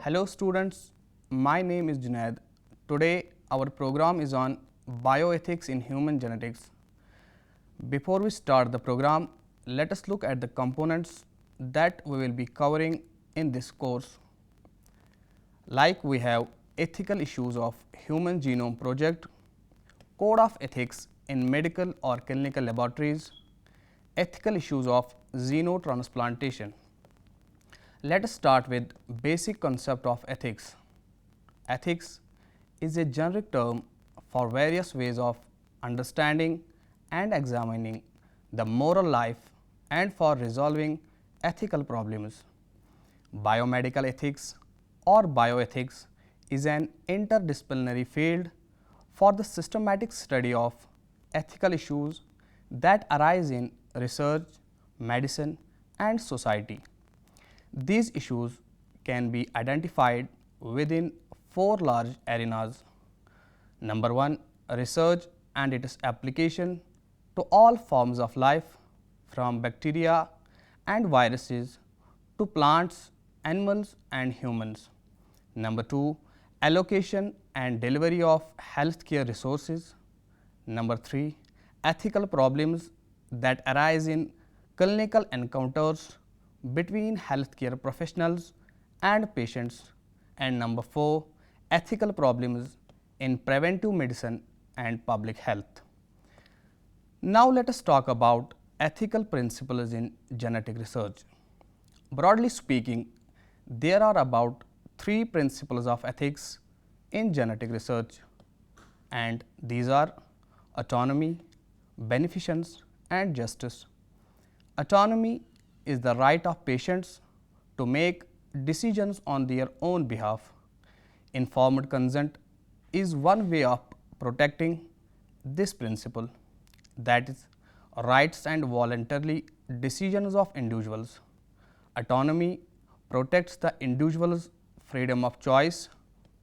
Hello students, my name is Junaid. Today our program is on bioethics in human genetics. Before we start the program, let us look at the components that we will be covering in this course. Like we have ethical issues of Human Genome Project, Code of Ethics in medical or clinical laboratories, ethical issues of xenotransplantation. Let us start with basic concept of ethics. Ethics is a generic term for various ways of understanding and examining the moral life and for resolving ethical problems. Biomedical ethics or bioethics is an interdisciplinary field for the systematic study of ethical issues that arise in research, medicine, and society. These issues can be identified within four large arenas. Number 1, research and its application to all forms of life from bacteria and viruses to plants, animals and humans. Number 2, allocation and delivery of healthcare resources. Number 3, ethical problems that arise in clinical encounters between healthcare professionals and patients. And number 4, ethical problems in preventive medicine and public health. Now let us talk about ethical principles in genetic research. Broadly speaking, there are about 3 principles of ethics in genetic research, and these are autonomy, beneficence and justice. Autonomy is the right of patients to make decisions on their own behalf. Informed consent is one way of protecting this principle, that is, rights and voluntarily decisions of individuals. Autonomy protects the individual's freedom of choice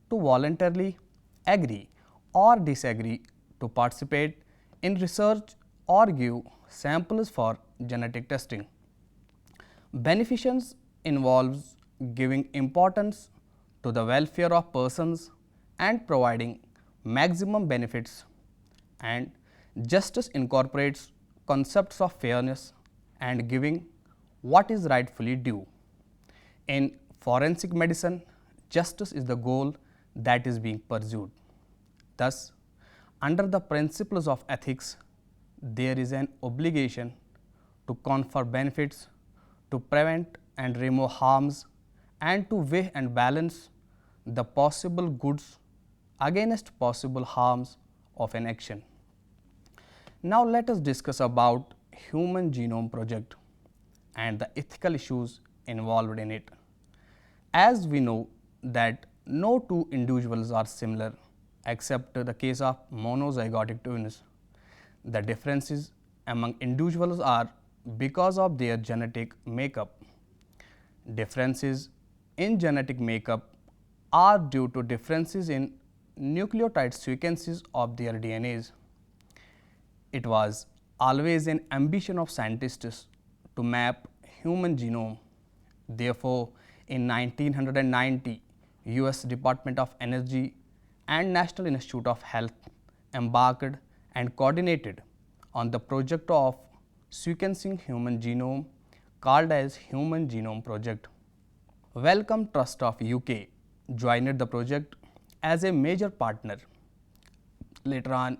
to voluntarily agree or disagree to participate in research or give samples for genetic testing. Beneficence involves giving importance to the welfare of persons and providing maximum benefits, and justice incorporates concepts of fairness and giving what is rightfully due. In forensic medicine, justice is the goal that is being pursued. Thus, under the principles of ethics, there is an obligation to confer benefits, to prevent and remove harms, and to weigh and balance the possible goods against possible harms of an action. Now let us discuss about Human Genome Project and the ethical issues involved in it. As we know that no two individuals are similar except the case of monozygotic twins. The differences among individuals are because of their genetic makeup. Differences in genetic makeup are due to differences in nucleotide sequences of their DNAs. It was always an ambition of scientists to map human genome. Therefore, in 1990, US Department of Energy and National Institute of Health embarked and coordinated on the project of sequencing human genome called as Human Genome Project. Wellcome Trust of UK joined the project as a major partner. Later on,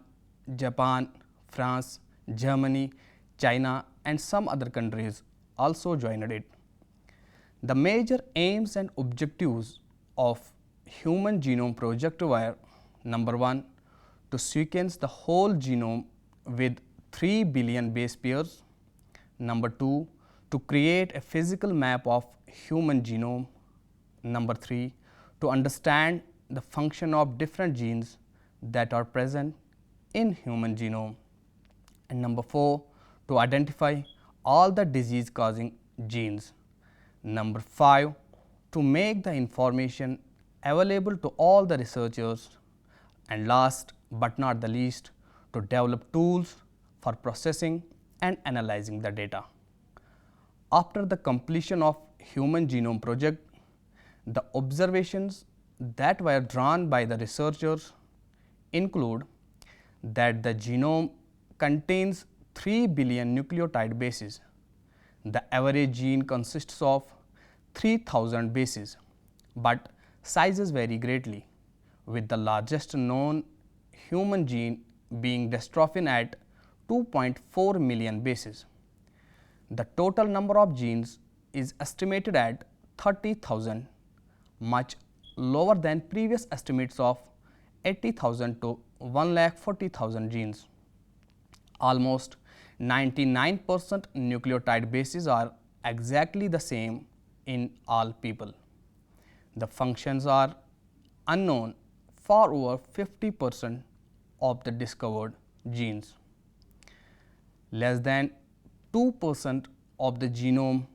Japan, France, Germany, China and some other countries also joined it. The major aims and objectives of Human Genome Project were: number 1, to sequence the whole genome with 3 billion base pairs. Number 2, to create a physical map of human genome. Number 3, to understand the function of different genes that are present in human genome. And number 4, to identify all the disease causing genes. Number 5, to make the information available to all the researchers. And last but not the least, to develop tools for processing and analyzing the data. After the completion of Human Genome Project, The observations that were drawn by the researchers include that the genome contains 3 billion nucleotide bases. The average gene consists of 3000 bases, but sizes vary greatly, with the largest known human gene being dystrophin at 2.4 million bases. The total number of genes is estimated at 30,000, much lower than previous estimates of 80,000 to 1,40,000 genes. Almost 99% nucleotide bases are exactly the same in all people. The functions are unknown for over 50% of the discovered genes. Less than 2% of the genome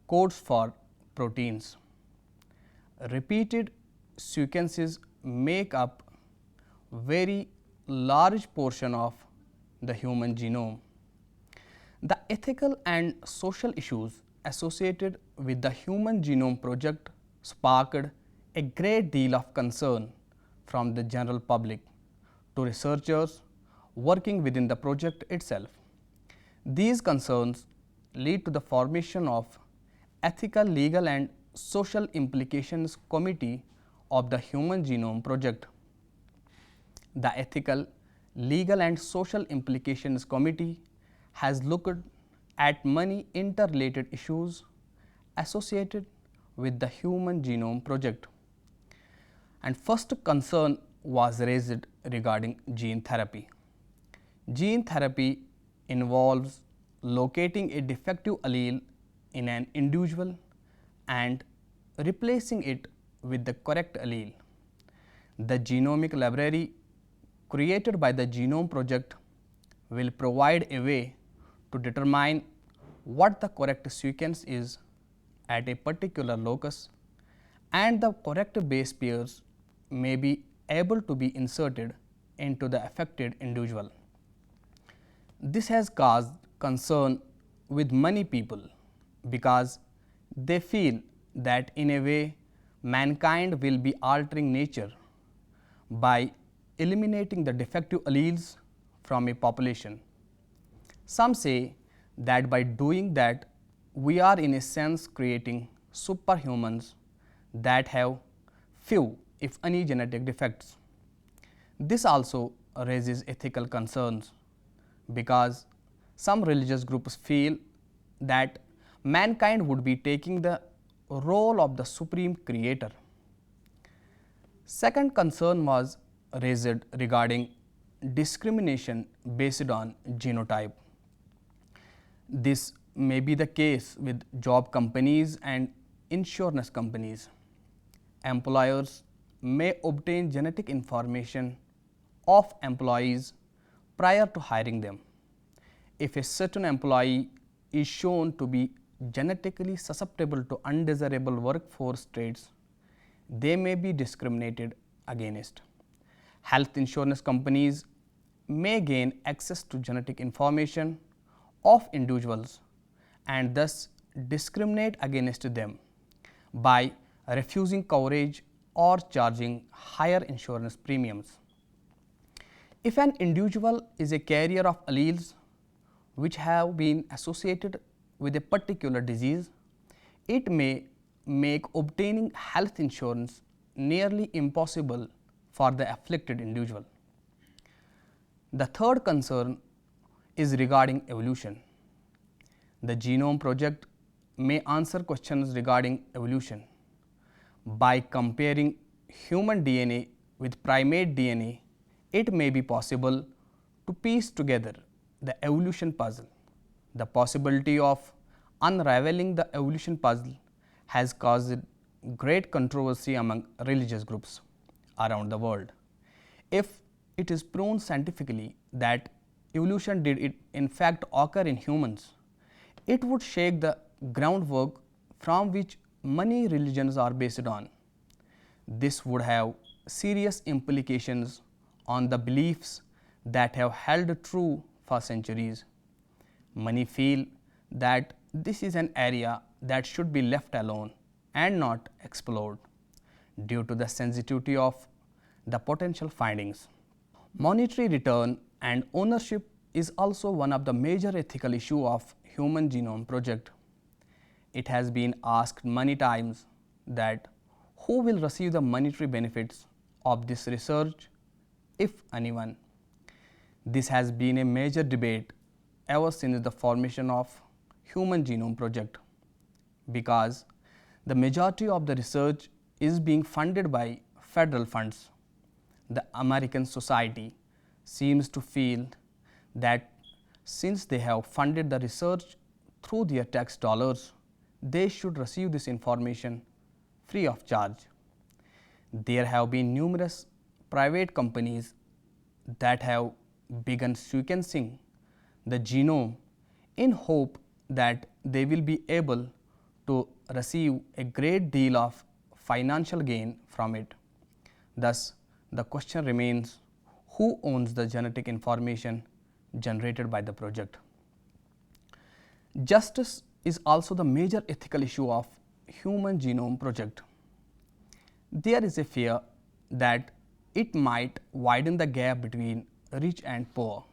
codes for proteins. Repeated sequences make up very large portion of the human genome. The ethical and social issues associated with the Human Genome Project sparked a great deal of concern from the general public to researchers working within the project itself. These concerns lead to the formation of Ethical, Legal and Social Implications Committee of the Human Genome Project. The Ethical, Legal and Social Implications Committee has looked at many interrelated issues associated with the Human Genome Project. And first concern was raised regarding gene therapy. Gene therapy involves locating a defective allele in an individual and replacing it with the correct allele. The genomic library created by the Genome Project will provide a way to determine what the correct sequence is at a particular locus, and the correct base pairs may be able to be inserted into the affected individual. This has caused concern with many people because they feel that in a way mankind will be altering nature by eliminating the defective alleles from a population. Some say that by doing that we are in a sense creating superhumans that have few if any genetic defects. This also raises ethical concerns because some religious groups feel that mankind would be taking the role of the supreme creator. Second concern was raised regarding discrimination based on genotype. This may be the case with job companies and insurance companies. Employers may obtain genetic information of employees prior to hiring them. If a certain employee is shown to be genetically susceptible to undesirable workforce traits, they may be discriminated against. Health insurance companies may gain access to genetic information of individuals and thus discriminate against them by refusing coverage or charging higher insurance premiums. If an individual is a carrier of alleles which have been associated with a particular disease, it may make obtaining health insurance nearly impossible for the afflicted individual. The third concern is regarding evolution. The Genome Project may answer questions regarding evolution. By comparing human DNA with primate DNA, it may be possible to piece together the evolution puzzle. The possibility of unraveling the evolution puzzle has caused great controversy among religious groups around the world. If it is proven scientifically that evolution did in fact occur in humans, it would shake the groundwork from which many religions are based on. This would have serious implications on the beliefs that have held true for centuries. Many feel that this is an area that should be left alone and not explored. due to the sensitivity of the potential findings. Monetary return and ownership is also one of the major ethical issues of Human Genome Project. It has been asked many times that who will receive the monetary benefits of this research, if anyone. This has been a major debate ever since the formation of Human Genome Project, because the majority of the research is being funded by federal funds. The American society seems to feel that since they have funded the research through their tax dollars, they should receive this information free of charge. There have been numerous private companies that have begun sequencing the genome in hope that they will be able to receive a great deal of financial gain from it. Thus, the question remains, who owns the genetic information generated by the project? Justice is also the major ethical issue of Human Genome Project. There is a fear that it might widen the gap between rich and poor.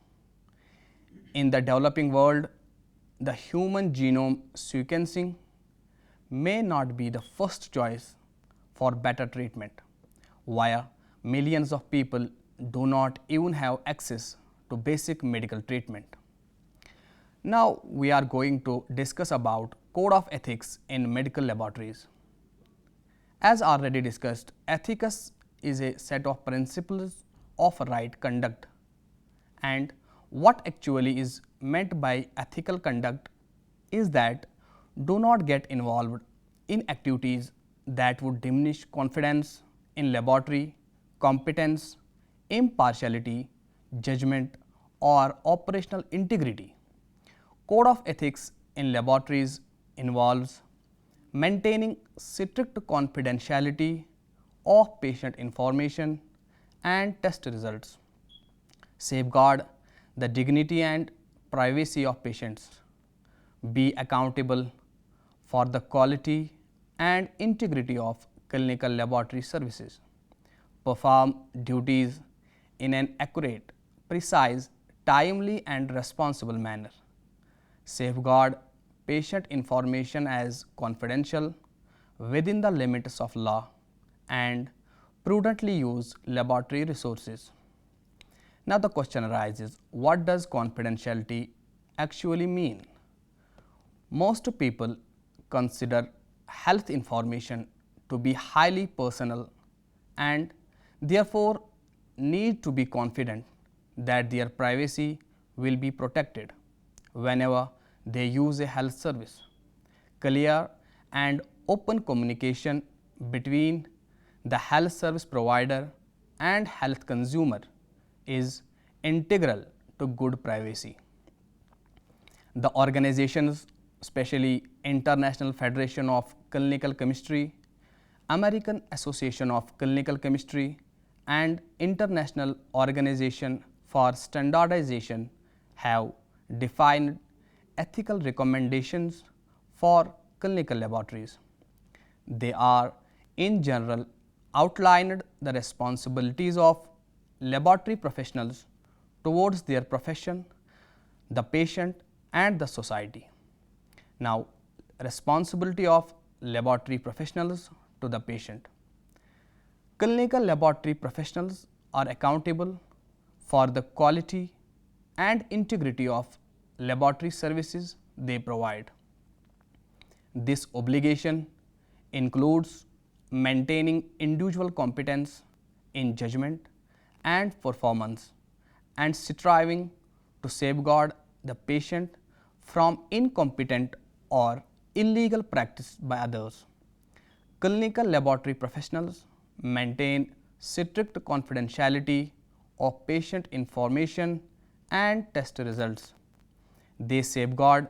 In the developing world, the human genome sequencing may not be the first choice for better treatment, while millions of people do not even have access to basic medical treatment. Now we are going to discuss about code of ethics in medical laboratories. As already discussed, ethics is a set of principles of right conduct, and what actually is meant by ethical conduct is that do not get involved in activities that would diminish confidence in laboratory competence, impartiality, judgment, or operational integrity. Code of ethics in laboratories involves maintaining strict confidentiality of patient information and test results, safeguard the dignity and privacy of patients, be accountable for the quality and integrity of clinical laboratory services, perform duties in an accurate, precise, timely and responsible manner, safeguard patient information as confidential within the limits of law, and prudently use laboratory resources. Now the question arises, what does confidentiality actually mean? Most people consider health information to be highly personal and therefore need to be confident that their privacy will be protected whenever they use a health service. Clear and open communication between the health service provider and health consumer is integral to good privacy. The organizations, especially International Federation of Clinical Chemistry, American Association of Clinical Chemistry, and International Organization for Standardization, have defined ethical recommendations for clinical laboratories. They are, in general, outlined the responsibilities of laboratory professionals towards their profession, the patient, and the society. Now, responsibility of laboratory professionals to the patient. Clinical laboratory professionals are accountable for the quality and integrity of laboratory services they provide. This obligation includes maintaining individual competence in judgment and performance and striving to safeguard the patient from incompetent or illegal practice by others. Clinical laboratory professionals maintain strict confidentiality of patient information and test results. They safeguard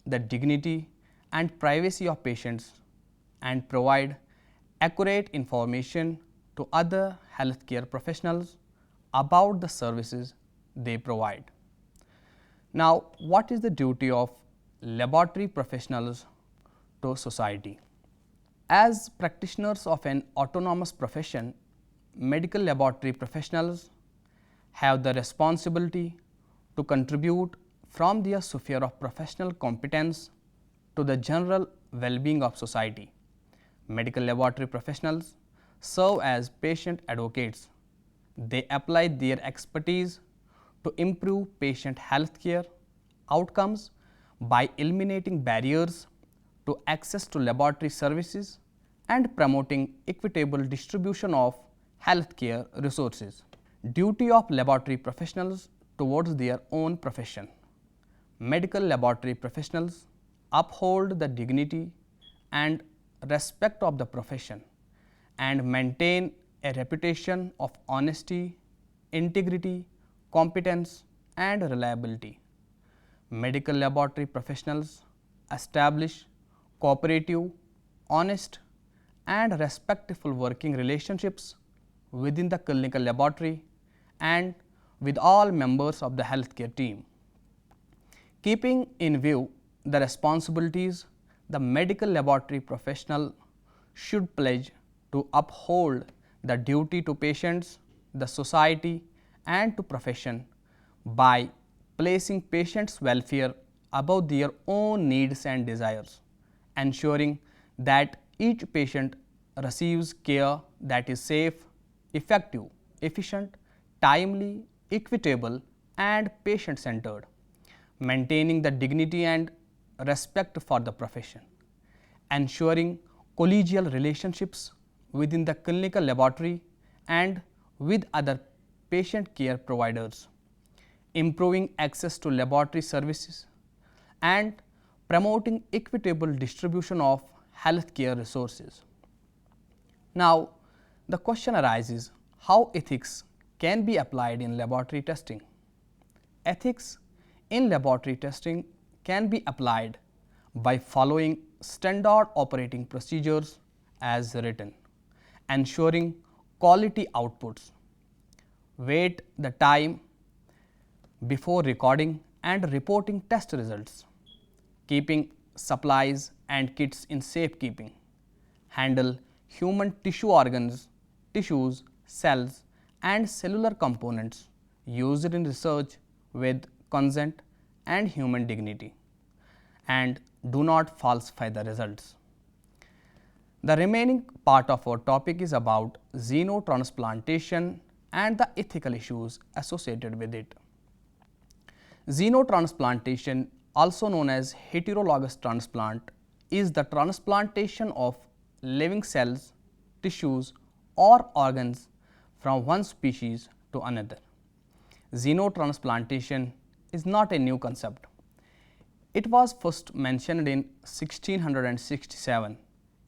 the dignity and privacy of patients and provide accurate information to other healthcare professionals about the services they provide. Now, what is the duty of laboratory professionals to society? As practitioners of an autonomous profession, medical laboratory professionals have the responsibility to contribute from their sphere of professional competence to the general well-being of society. Medical laboratory professionals serve as patient advocates. They apply their expertise to improve patient healthcare outcomes by eliminating barriers to access to laboratory services and promoting equitable distribution of healthcare resources. Duty of laboratory professionals towards their own profession. Medical laboratory professionals uphold the dignity and respect of the profession and maintain a reputation of honesty, integrity, competence and reliability. Medical laboratory professionals establish cooperative, honest and respectful working relationships within the clinical laboratory and with all members of the healthcare team. Keeping in view the responsibilities the medical laboratory professional should pledge to uphold the duty to patients, the society and to profession by placing patients' welfare above their own needs and desires, ensuring that each patient receives care that is safe, effective, efficient, timely, equitable and patient-centered, maintaining the dignity and respect for the profession, ensuring collegial relationships within the clinical laboratory and with other patient care providers, improving access to laboratory services and promoting equitable distribution of healthcare resources. Now, the question arises how ethics can be applied in laboratory testing. Ethics in laboratory testing can be applied by following standard operating procedures as written, ensuring quality outputs, wait the time before recording and reporting test results, keeping supplies and kits in safekeeping, handle human tissue organs, tissues, cells and cellular components used in research with consent and human dignity, and do not falsify the results. The remaining part of our topic is about xenotransplantation and the ethical issues associated with it. Xenotransplantation, also known as heterologous transplant, is the transplantation of living cells, tissues or organs from one species to another. Xenotransplantation is not a new concept. It was first mentioned in 1667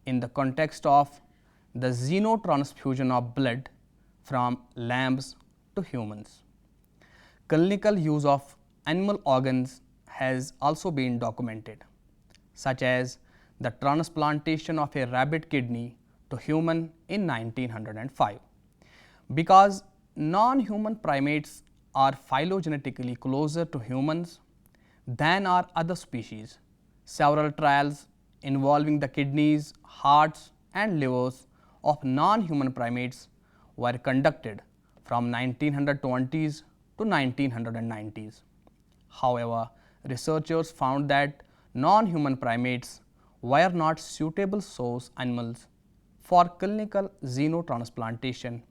in the context of the xenotransfusion of blood from lambs to humans. Clinical use of animal organs has also been documented, such as the transplantation of a rabbit kidney to human in 1905. Because non-human primates are phylogenetically closer to humans than are other species, several trials involving the kidneys, hearts and livers of non-human primates were conducted from 1920s to 1990s. However, researchers found that non-human primates were not suitable source animals for clinical xenotransplantation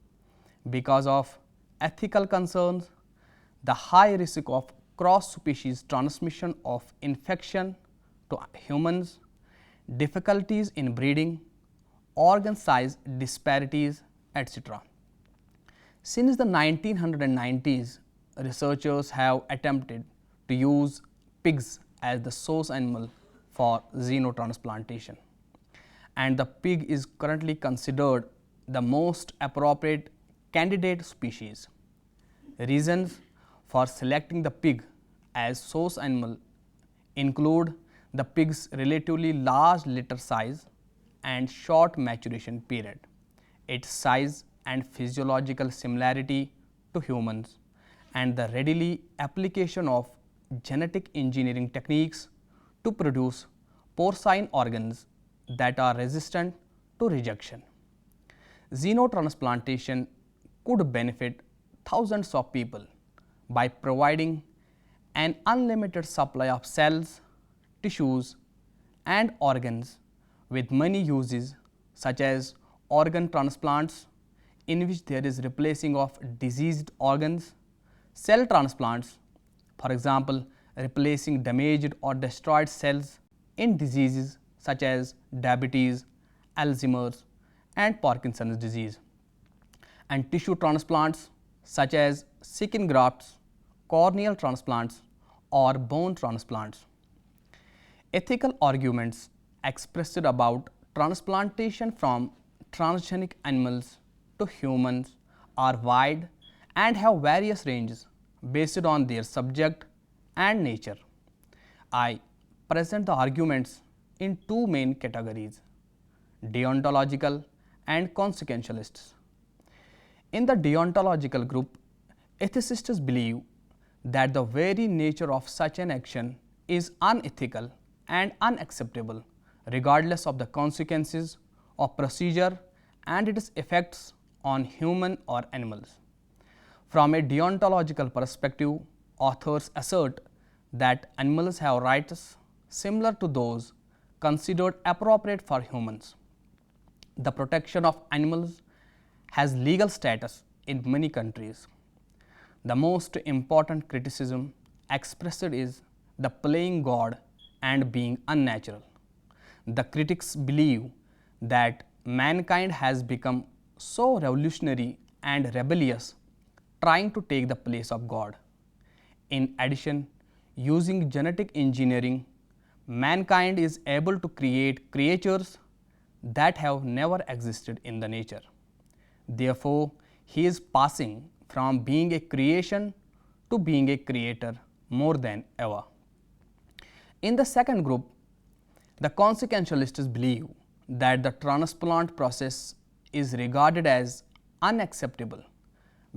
because of ethical concerns, the high risk of cross-species transmission of infection to humans, difficulties in breeding, organ size disparities, etc. Since the 1990s, researchers have attempted to use pigs as the source animal for xenotransplantation, and the pig is currently considered the most appropriate candidate species. Reasons for selecting the pig as source animal include the pig's relatively large litter size and short maturation period, its size and physiological similarity to humans, and the readily application of genetic engineering techniques to produce porcine organs that are resistant to rejection. Xenotransplantation could benefit thousands of people by providing an unlimited supply of cells, tissues, and organs with many uses such as organ transplants, in which there is replacing of diseased organs, cell transplants, for example, replacing damaged or destroyed cells in diseases such as diabetes, Alzheimer's, and Parkinson's disease, and tissue transplants such as skin grafts, corneal transplants, or bone transplants. Ethical arguments expressed about transplantation from transgenic animals to humans are wide and have various ranges based on their subject and nature. I present the arguments in two main categories: deontological and consequentialists. In the deontological group, ethicists believe that the very nature of such an action is unethical and unacceptable, regardless of the consequences of procedure and its effects on human or animals. From a deontological perspective, authors assert that animals have rights similar to those considered appropriate for humans. The protection of animals has legal status in many countries. The most important criticism expressed is the playing God and being unnatural. The critics believe that mankind has become so revolutionary and rebellious, trying to take the place of God. In addition, using genetic engineering, mankind is able to create creatures that have never existed in the nature. Therefore, he is passing from being a creation to being a creator more than ever. In the second group, the consequentialists believe that the transplant process is regarded as unacceptable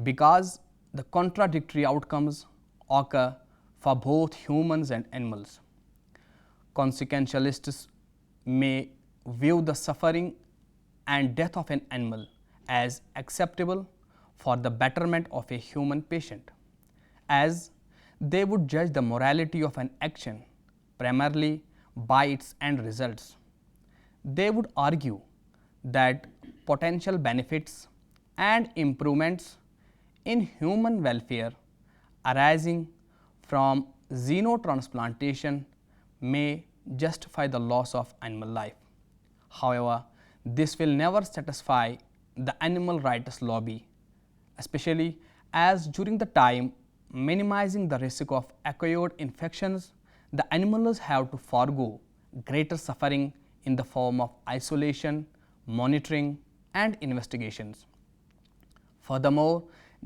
because the contradictory outcomes occur for both humans and animals. Consequentialists may view the suffering and death of an animal as acceptable for the betterment of a human patient, as they would judge the morality of an action primarily by its end results. They would argue that potential benefits and improvements in human welfare arising from xenotransplantation may justify the loss of animal life. However, this will never satisfy the animal rights lobby, especially as during the time minimizing the risk of acquired infections, the animals have to forego greater suffering in the form of isolation, monitoring, and investigations. Furthermore,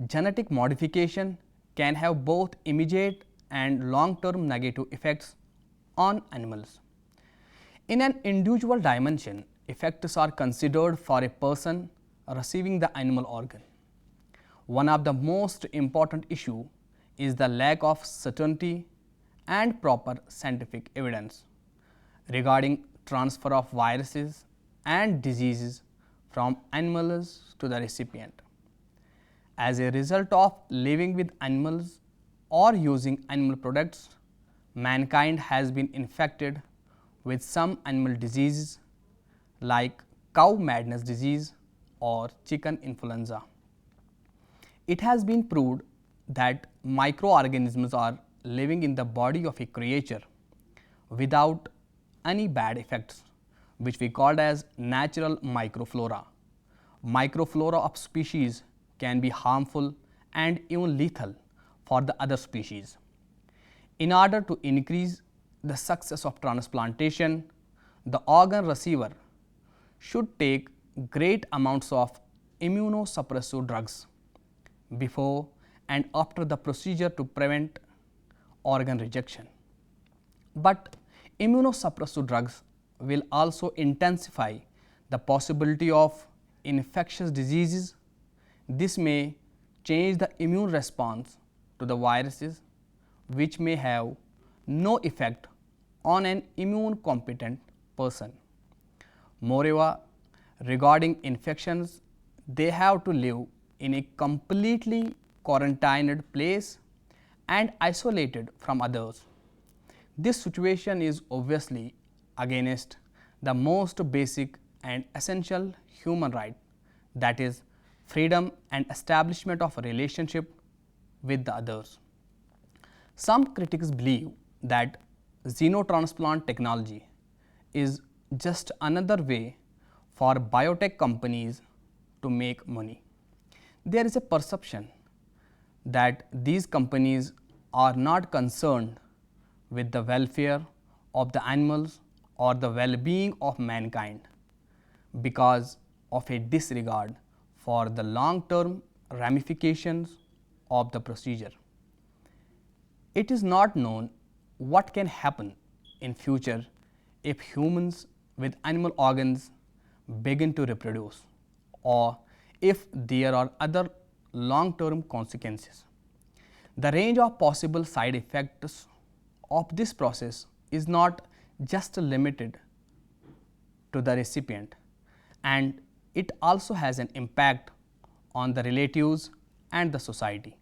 genetic modification can have both immediate and long-term negative effects on animals. In an individual dimension, effects are considered for a person receiving the animal organ. One of the most important issues is the lack of certainty and proper scientific evidence regarding transfer of viruses and diseases from animals to the recipient. As a result of living with animals or using animal products, mankind has been infected with some animal diseases like cow madness disease or chicken influenza. It has been proved that microorganisms are living in the body of a creature without any bad effects, which we called as natural microflora. Microflora of species can be harmful and even lethal for the other species. In order to increase the success of transplantation, the organ receiver should take great amounts of immunosuppressive drugs before and after the procedure to prevent organ rejection. But immunosuppressive drugs will also intensify the possibility of infectious diseases. This may change the immune response to the viruses, which may have no effect on an immune competent person. Moreover, Regarding infections, they have to live in a completely quarantined place and isolated from others. This situation is obviously against the most basic and essential human right, that is freedom and establishment of a relationship with the others. Some critics believe that xenotransplant technology is just another way for biotech companies to make money. There is a perception that these companies are not concerned with the welfare of the animals or the well-being of mankind because of a disregard for the long-term ramifications of the procedure. It is not known what can happen in future if humans with animal organs begin to reproduce or if there are other long-term consequences. The range of possible side effects of this process is not just limited to the recipient, and it also has an impact on the relatives and the society.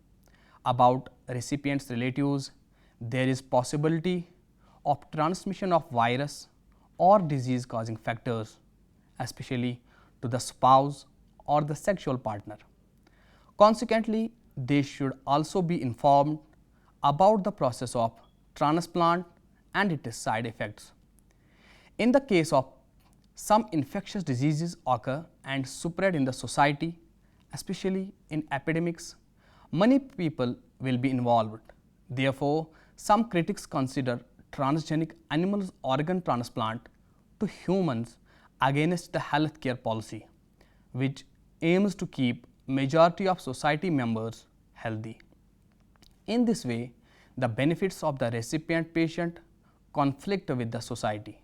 About recipients' relatives, there is possibility of transmission of virus or disease causing factors, especially to the spouse or the sexual partner. Consequently, they should also be informed about the process of transplant and its side effects. In the case of some infectious diseases occur and spread in the society, especially in epidemics, many people will be involved. Therefore, some critics consider transgenic animal organ transplant to humans against the healthcare policy, which aims to keep majority of society members healthy. In this way, the benefits of the recipient patient conflict with the society.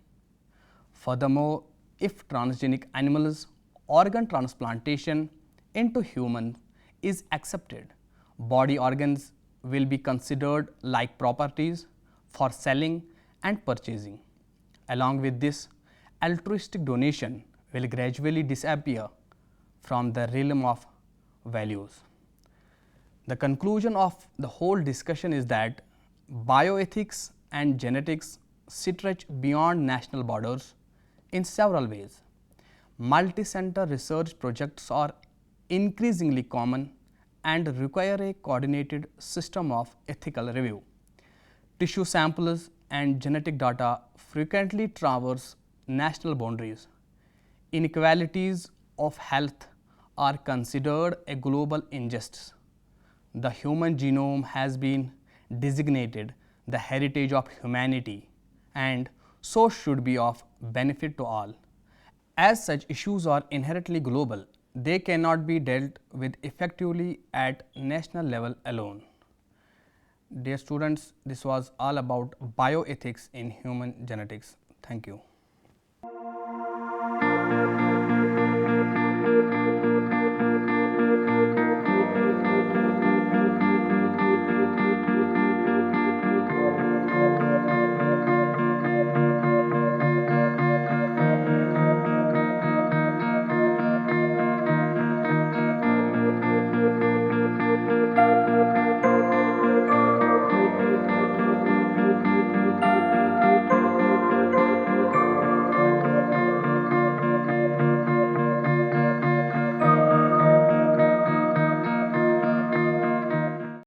Furthermore, if transgenic animals organ transplantation into humans is accepted, body organs will be considered like properties for selling and purchasing. Along with this, altruistic donation will gradually disappear from the realm of values. The conclusion of the whole discussion is that bioethics and genetics stretch beyond national borders in several ways. Multi-center research projects are increasingly common and require a coordinated system of ethical review. Tissue samples and genetic data frequently traverse national boundaries. Inequalities of health are considered a global injustice. The human genome has been designated the heritage of humanity and so should be of benefit to all. As such issues are inherently global, they cannot be dealt with effectively at national level alone. Dear students, this was all about bioethics in human genetics. Thank you.